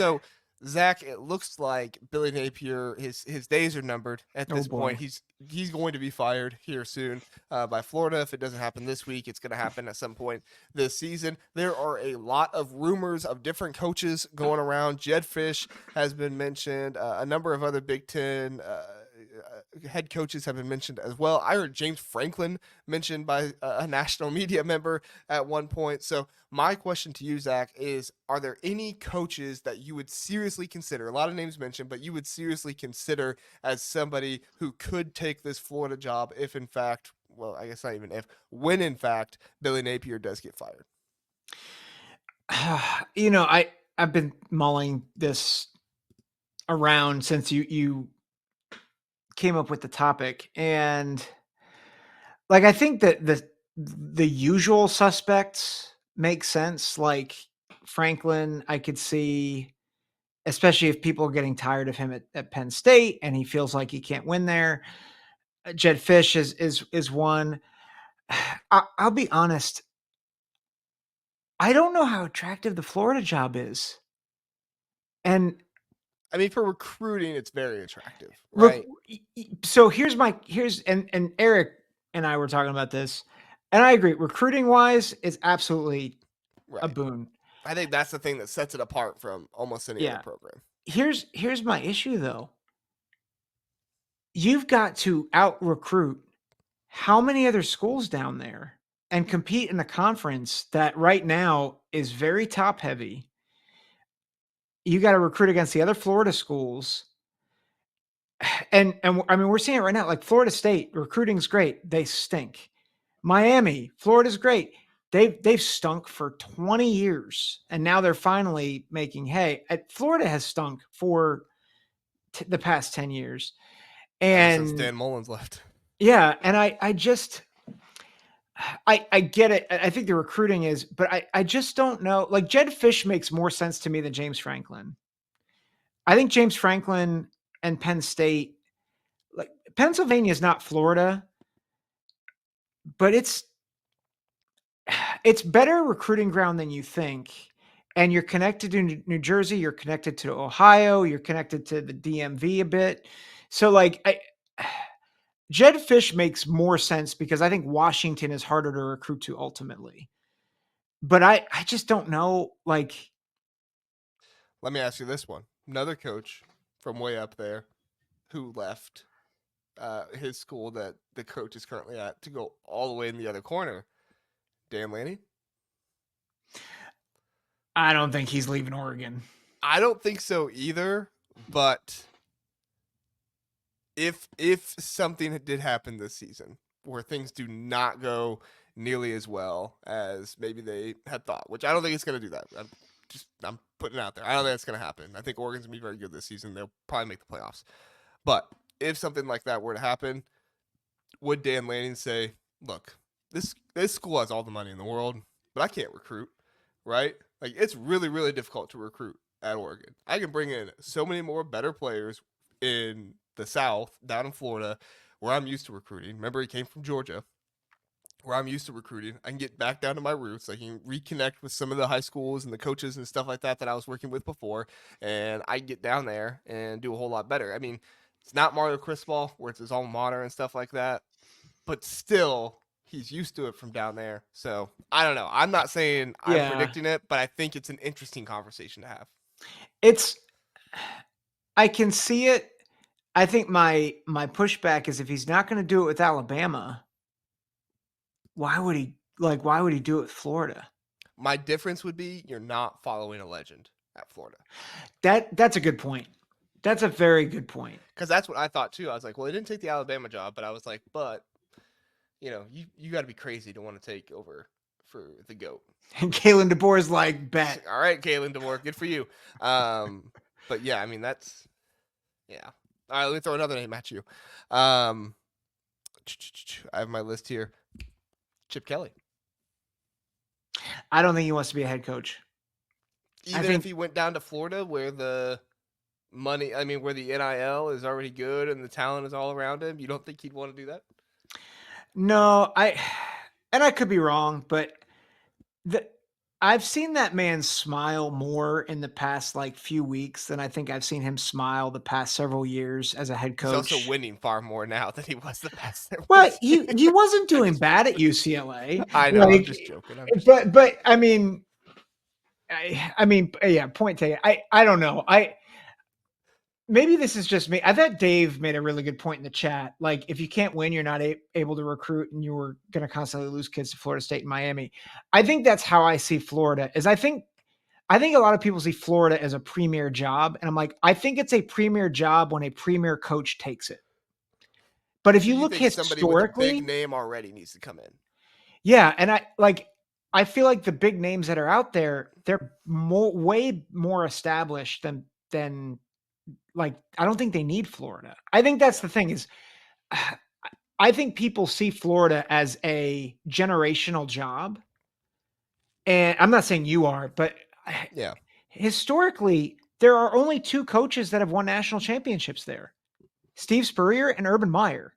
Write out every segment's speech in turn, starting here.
So, Zach, it looks like Billy Napier, his days are numbered at Oh this point. boy. He's going to be fired here soon by Florida. If it doesn't happen this week, it's going to happen at some point this season. There are a lot of rumors of different coaches going around. Jed Fish has been mentioned. A number of other Big Ten head coaches have been mentioned as well. I heard James Franklin mentioned by a national media member at one point. So my question to you, Zach, is: are there any coaches that you would seriously consider? A lot of names mentioned, but you would seriously consider as somebody who could take this Florida job if, in fact, well, I guess not even if, when in fact Billy Napier does get fired? I've been mulling this around since you came up with the topic, and like I think that the usual suspects make sense. Like Franklin, I could see, especially if people are getting tired of him at Penn State and he feels like he can't win there. Jed Fish is one. I'll be honest. I don't know how attractive the Florida job is, and I mean, for recruiting, it's very attractive, Rec right? so here's and Eric and I were talking about this, and I agree, recruiting wise, it's absolutely a Right. boon. I think that's the thing that sets it apart from almost any other Yeah. program. Here's my issue though. You've got to out recruit how many other schools down there and compete in a conference that right now is very top heavy. You got to recruit against the other Florida schools. And I mean, we're seeing it right now. Like Florida State, recruiting's great. They stink. Miami, Florida's great. They've stunk for 20 years, and now they're finally making hay. Florida has stunk for the past 10 years, Ever since and Dan Mullins left. yeah, and I just I get it. I think the recruiting is, but I just don't know. Like Jed Fish makes more sense to me than James Franklin. I think James Franklin and Penn State, like Pennsylvania is not Florida, but it's better recruiting ground than you think. And you're connected to New Jersey, you're connected to Ohio, you're connected to the DMV a bit. So like Jed Fish makes more sense because I think Washington is harder to recruit to ultimately. But I just don't know like Let me ask you this one. Another coach from way up there who left his school that the coach is currently at to go all the way in the other corner. Dan Lanning? I don't think he's leaving Oregon. I don't think so either, but if something did happen this season where things do not go nearly as well as maybe they had thought, which I don't think it's going to do that. I'm putting it out there. I don't think it's going to happen. I think Oregon's going to be very good this season. They'll probably make the playoffs. But if something like that were to happen, would Dan Lanning say, "Look, this school has all the money in the world, but I can't recruit, right? Like it's really difficult to recruit at Oregon. I can bring in so many more better players in the South, down in Florida, where I'm used to recruiting. Remember, he came from Georgia, where I'm used to recruiting. I can get back down to my roots. I can reconnect with some of the high schools and the coaches and stuff like that that I was working with before, and I get down there and do a whole lot better. I mean, it's not Mario Cristobal where it's his alma mater and stuff like that, but still, he's used to it from down there. So I don't know. I'm not saying I'm Yeah. predicting it, but I think it's an interesting conversation to have. It's I can see it. I think my pushback is if he's not going to do it with Alabama, why would he do it with Florida? My difference would be you're not following a legend at Florida. That's a good point. That's a very good point. Because that's what I thought too. I was like, well, he didn't take the Alabama job, but I was like, but you got to be crazy to want to take over for the goat. And Kalen DeBoer is like, bet. All right, Kalen DeBoer, good for you. But yeah, I mean that's yeah. All right, let me throw another name at you. I have my list here. Chip Kelly. I don't think he wants to be a head coach. Even if he went down to Florida where the money, I mean, where the NIL is already good and the talent is all around him, you don't think he'd want to do that? No, and I could be wrong, but the I've seen that man smile more in the past, like, few weeks than I think I've seen him smile the past several years as a head He's also coach. winning far more now than he was the past several Well, he years. wasn't I'm doing just bad at joking. UCLA, I know. I'm like, just joking. I'm just but joking. I mean yeah, point taken. I don't know. Maybe this is just me. I thought Dave made a really good point in the chat. Like, if you can't win, you're not able to recruit, and you were going to constantly lose kids to Florida State and Miami. I think that's how I see Florida. I think a lot of people see Florida as a premier job, and I'm like, I think it's a premier job when a premier coach takes it. But if So you you look think somebody with a big historically, name already needs to come in? yeah, and I feel like the big names that are out there, they're way more established than like I don't think they need Florida. I think that's Yeah. the thing is I think people see Florida as a generational job. And I'm not saying you are, but Yeah. historically, there are only two coaches that have won national championships there: Steve Spurrier and Urban Meyer.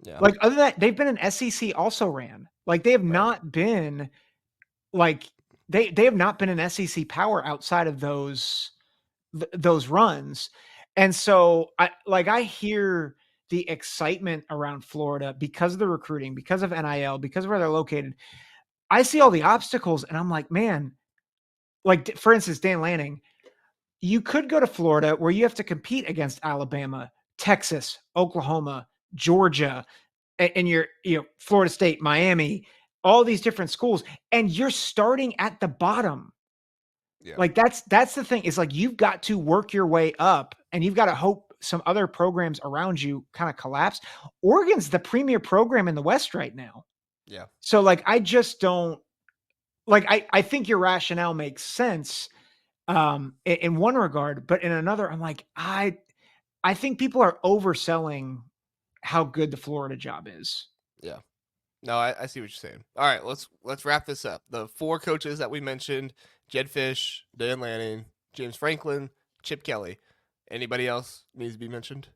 Yeah. Like, other than that, they've been an SEC also ran. Like, they have Right. not been like they have not been an SEC power outside of those runs. And so I hear the excitement around Florida because of the recruiting, because of NIL, because of where they're located. I see all the obstacles and I'm like, man, like for instance, Dan Lanning, you could go to Florida where you have to compete against Alabama, Texas, Oklahoma, Georgia, and Florida State, Miami, all these different schools, and you're starting at the bottom. Yeah. Like that's the thing. It's like you've got to work your way up and you've got to hope some other programs around you kind of collapse. Oregon's the premier program in the West right now. Yeah. So like I just don't like I think your rationale makes sense in one regard, but in another, I'm like, I think people are overselling how good the Florida job is. Yeah. No, I see what you're saying. All right, let's wrap this up. The four coaches that we mentioned: Jed Fish, Dan Lanning, James Franklin, Chip Kelly. Anybody else needs to be mentioned?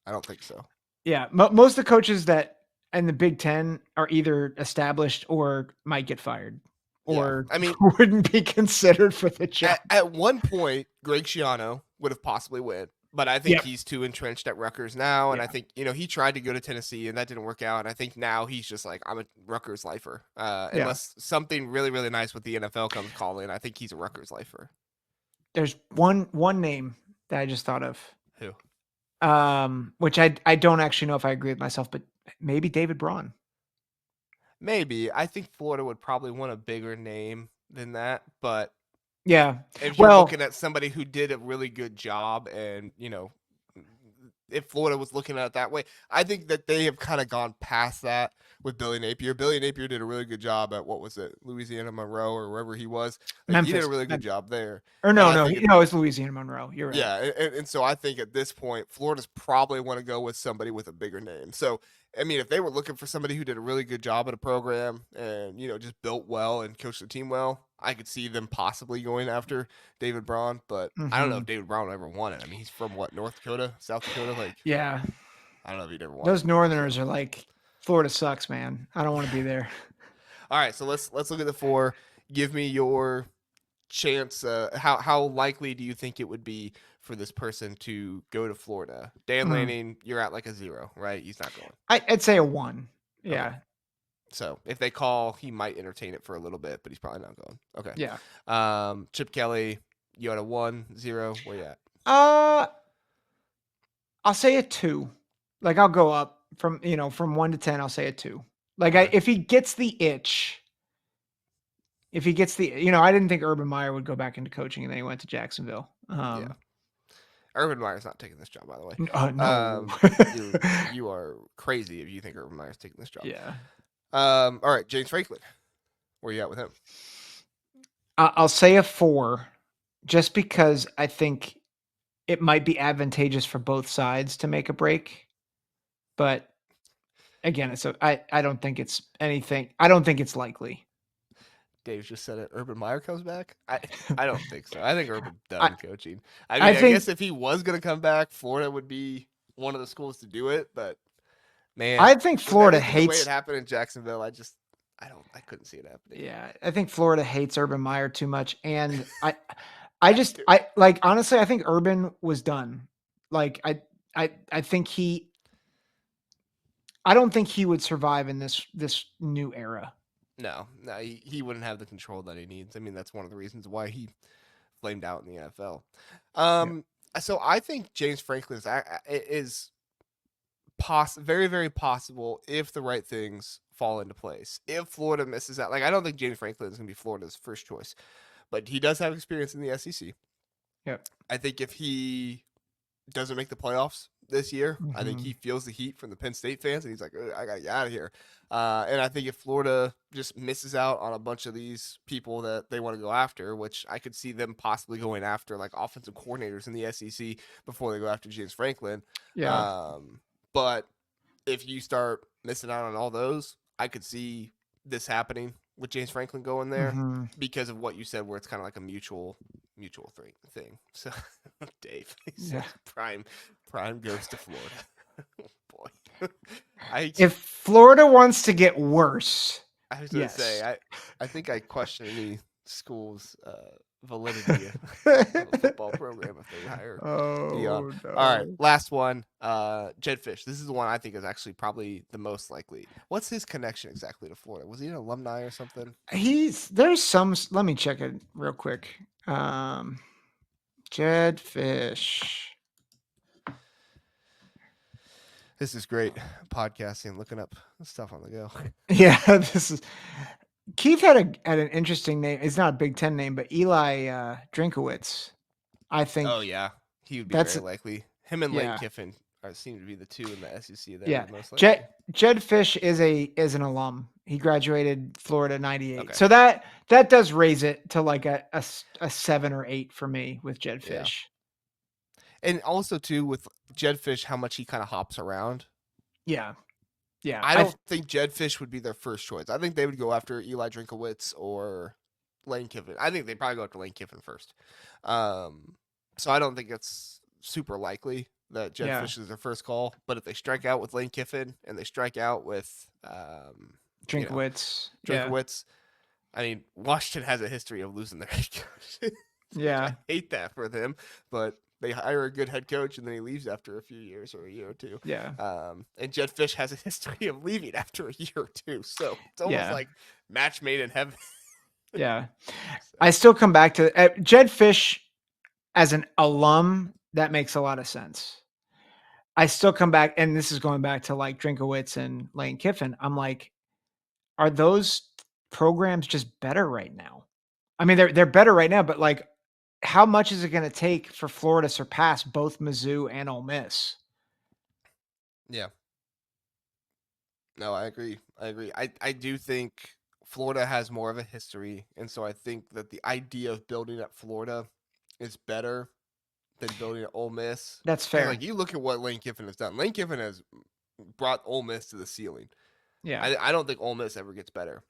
I don't think so. Yeah, most of the coaches that in the Big Ten are either established or might get fired, Yeah, or I mean, wouldn't be considered for the job. at one point, Greg Schiano would have possibly went, but I think Yep. he's too entrenched at Rutgers now, and I Yeah. think he tried to go to Tennessee and that didn't work out. And I think now he's just like, I'm a Rutgers lifer, Yeah. unless something really really nice with the NFL comes calling. I think he's a Rutgers lifer. There's one name that I just thought of, Who? which I don't actually know if I agree with myself, but maybe David Braun. Maybe. I think Florida would probably want a bigger name than that, but Yeah. if you're Well, looking at somebody who did a really good job and, if Florida was looking at it that way, I think that they have kind of gone past that with Billy Napier. Billy Napier did a really good job at what was it, Louisiana Monroe or wherever he was. Like he did a Memphis. really good job there. Or And no, I no, think no, it's Louisiana Monroe. You're right. yeah, and so I think at this point, Florida's probably want to go with somebody with a bigger name. So, I mean, if they were looking for somebody who did a really good job at a program and just built well and coached the team well, I could see them possibly going after David Braun. But I don't know if Mhm. David Braun ever won it. I mean, he's from what, North Dakota, South Dakota? Like, Yeah. I don't know if he'd ever won it. Those Northerners So, are like, Florida sucks, man. I don't want to be there. all right, so let's look at the four. Give me your chance. How likely do you think it would be for this person to go to Florida? Dan Mm. Lanning, you're at like a 0, right? He's not going. I'd say a 1. Okay. Yeah. So if they call, he might entertain it for a little bit, but he's probably not going. Okay. Yeah. Chip Kelly, you at a 1, 0. Where you at? Uh, I'll say a 2. Like, I'll go up from 1 to 10, I'll say a 2. Like, Okay. if he gets the itch, I didn't think Urban Meyer would go back into coaching, and then he went to Jacksonville. Yeah. Urban Meyer's not taking this job, by the way. No. You are crazy if you think Urban Meyer's taking this job. Yeah. All right, James Franklin, where you at with him? I'll say a 4, just because I think it might be advantageous for both sides to make a break. But again, I don't think it's anything. I don't think it's likely. Dave just said it. Urban Meyer comes back. I don't think so. I think Urban's I done coaching. I I mean, I guess think if he was going to come back, Florida would be one of the schools to do it. But man, I think with Florida everything the way it hates happened in Jacksonville, I just I couldn't see it happening. Yeah, I think Florida hates Urban Meyer too much, and I do. I like honestly, I think Urban was done. Like I think I don't think he would survive in this new era. No, he wouldn't have the control that he needs. I mean, that's one of the reasons why he flamed out in the NFL. Yeah. Um, so I think James Franklin is very, very possible if the right things fall into place. If Florida misses out, like I don't think James Franklin is going to be Florida's first choice, but he does have experience in the SEC. Yeah. I think if he doesn't make the playoffs this year, I think Mhm. he feels the heat from the Penn State fans, and he's like, I got to get out of here. And I think if Florida just misses out on a bunch of these people that they want to go after, which I could see them possibly going after, like offensive coordinators in the SEC before they go after James Franklin. Yeah. But if you start missing out on all those, I could see this happening with James Franklin going there Mhm. because of what you said, where it's kind of like a mutual thing. So, Dave, he Yeah. says prime goes to Florida. Boy, I If Florida wants to get worse, I was gonna say yes. I think I question any school's validity of a football program if they hire Dion. Oh, All right, no. last one. Jed Fish. This is the one I think is actually probably the most likely. What's his connection exactly to Florida? Was he an alumni or something? There's some let me check it real quick. Jed Fish. This is great podcasting, looking up stuff on the go. Yeah, this is Keith had an interesting name. It's not a Big Ten name, but Eli Drinkowitz. I Oh think yeah, he would be that's very likely. Him and Lane yeah. Kiffin seem to be the two in the SEC that Yeah. are most likely. Jed Fish is an alum. He graduated Florida 98. Okay, So that does raise it to like a 7 or 8 for me with Jed yeah, Fish. and also too with Jed Fish, how much he kind of hops around. Yeah. Yeah. I don't think Jed Fish would be their first choice. I think they would go after Eli Drinkowitz or Lane Kiffin. I think they'd probably go after Lane Kiffin first. So I don't think it's super likely that Jed yeah. Fish is their first call. But if they strike out with Lane Kiffin and they strike out with, Drinkowitz. Yeah. Drinkowitz, I mean, Washington has a history of losing their head coach. Yeah. I hate that for them, but they hire a good head coach and then he leaves after a few years or a year or two. Yeah. And Jed Fish has a history of leaving after a year or two, so it's almost Yeah. like match made in heaven. Yeah. So, I still come back to Jed Fish as an alum. That makes a lot of sense. I still come back, and this is going back to like Drinkowitz and Lane Kiffin. I'm like, are those programs just better right now? I mean, they're better right now, but like, how much is it going to take for Florida to surpass both Mizzou and Ole Miss? yeah, no, I agree. I do think Florida has more of a history, and so I think that the idea of building at Florida is better than building at Ole Miss. That's Because fair. like you look at what Lane Kiffin has done. Lane Kiffin has brought Ole Miss to the ceiling. Yeah, I don't think Ole Miss ever gets better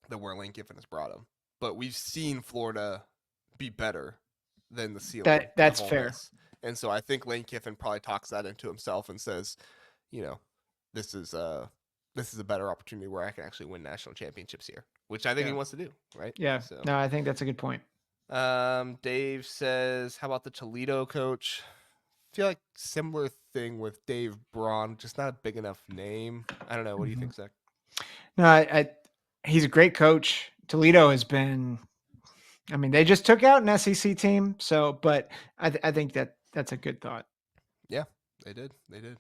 than where Lane Kiffin has brought him. But we've seen Florida be better than the ceiling that's of Ole fair. Miss. And so I think Lane Kiffin probably talks that into himself and says, you know, this is a better opportunity where I can actually win national championships here, which I think he Yeah, wants to do, right? yeah. So, No, I think that's a good point. Dave says, how about the Toledo coach? I feel like similar thing with Dave Braun, just not a big enough name. I don't know. What do you Mhm. think, Zach? No, he's a great coach. Toledo has been. I mean, they just took out an SEC team, so but I think that's a good thought. Yeah, they did. They did.